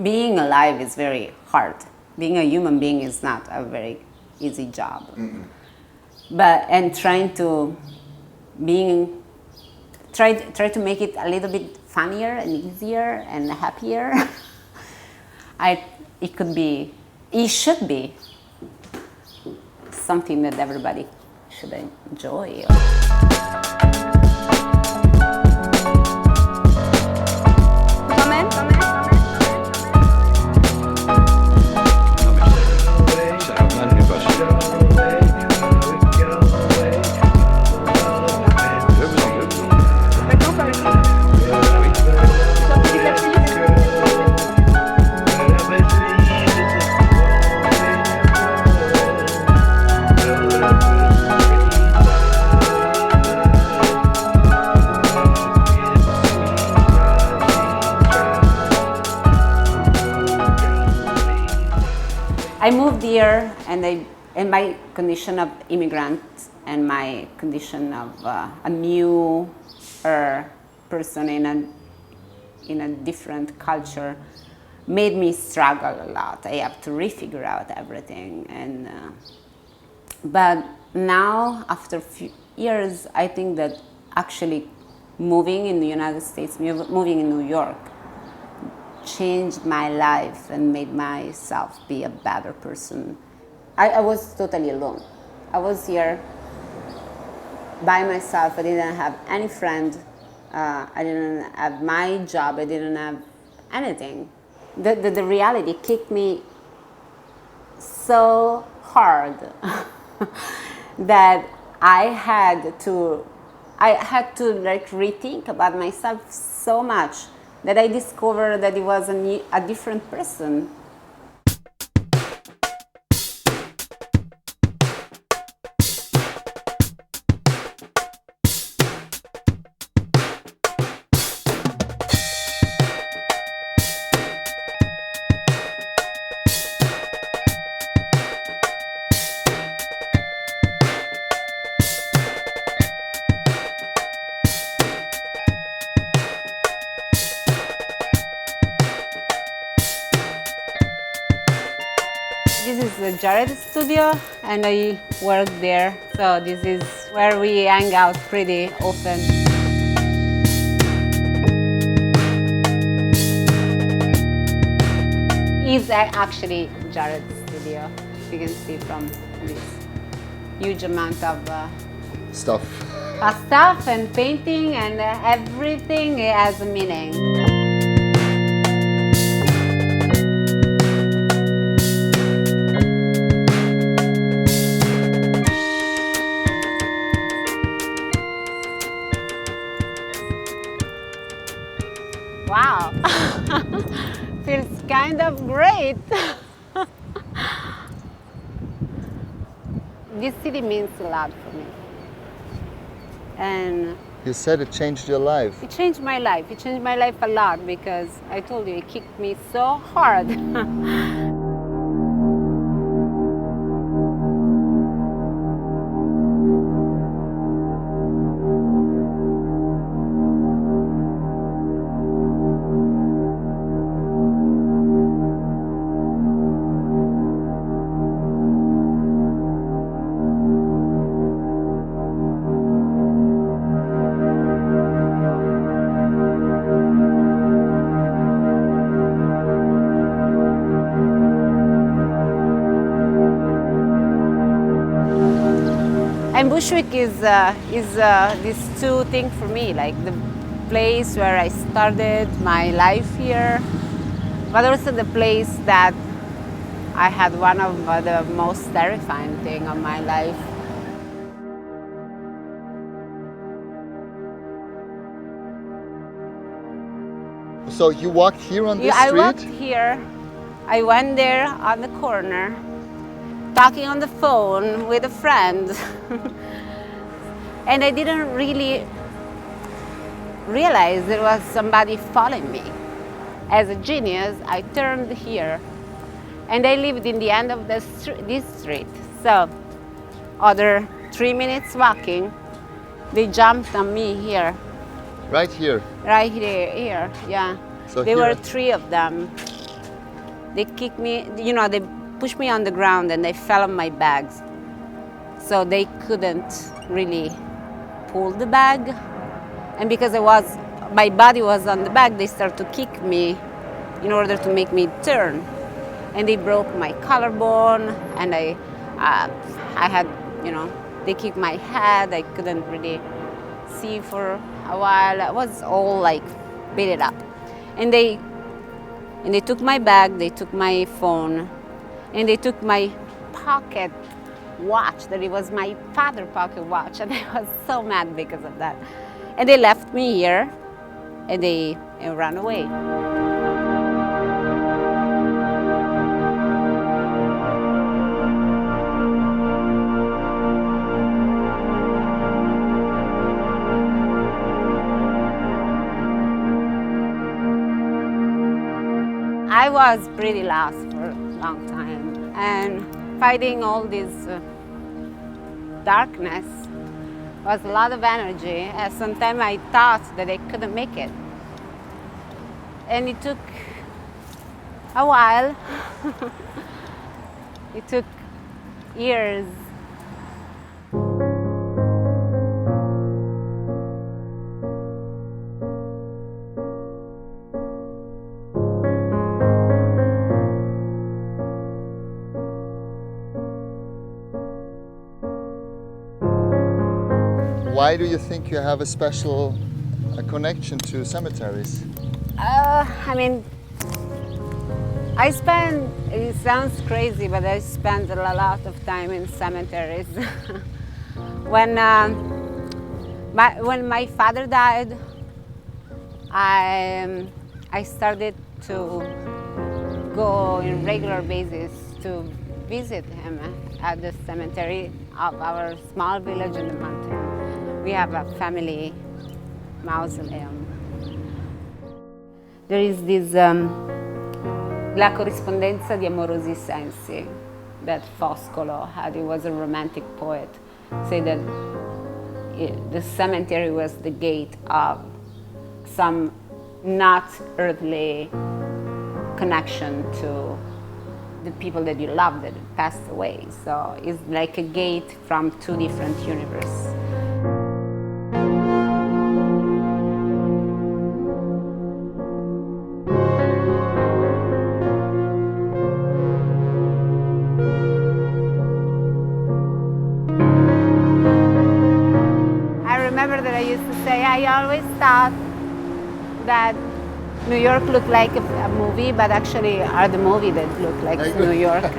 being alive is very hard. Being a human being is not a very easy job. Mm-mm. And try to make it a little bit funnier and easier and happier. It should be something that everybody should enjoy. I moved here, and my condition of immigrant and my condition of a new person in a different culture made me struggle a lot. I have to refigure out everything, but now after a few years, I think that actually moving in the United States, moving in New York, changed my life and made myself be a better person. I was totally alone. I was here by myself. I didn't have any friend. I didn't have my job. I didn't have anything. The reality kicked me so hard that I had to like rethink about myself so much that I discovered that it was a different person. This is the Jared studio, and I work there. So this is where we hang out pretty often. It's actually Jared's studio. You can see from this huge amount of stuff and painting, and everything has a meaning. Wow, feels kind of great. This city means a lot for me. And you said it changed your life. It changed my life. It changed my life a lot because I told you it kicked me so hard. And Bushwick is these two things for me, like the place where I started my life here, but also the place that I had one of the most terrifying things of my life. So you walked here on this street? I walked here. I went there on the corner, talking on the phone with a friend. And I didn't really realize there was somebody following me. As a genius, I turned here, and I lived in the end of this street. So, other 3 minutes walking, they jumped on me here. Right here? Right here, yeah. So there were 3 of them. they kicked me, they pushed me on the ground and they fell on my bags. So they couldn't really pull the bag. And because my body was on the bag, they started to kick me in order to make me turn. And they broke my collarbone, and I had, they kicked my head. I couldn't really see for a while. I was all like beat up. And they took my bag, they took my phone, and they took my pocket watch, that it was my father's pocket watch, and I was so mad because of that. And they left me here, and they ran away. I was pretty lost for a long time, and fighting all this darkness was a lot of energy, and sometimes I thought that I couldn't make it. And it took a while. It took years. Why do you think you have a special connection to cemeteries? It sounds crazy, but I spend a lot of time in cemeteries. When my father died, I started to go on regular basis to visit him at the cemetery of our small village in the mountain. We have a family mausoleum. There is this La corrispondenza di amorosi sensi that Foscolo had. He was a romantic poet. Say that the cemetery was the gate of some not earthly connection to the people that you love that passed away. So it's like a gate from two different universes. I always thought that New York looked like a movie, but actually are the movie that look like New York.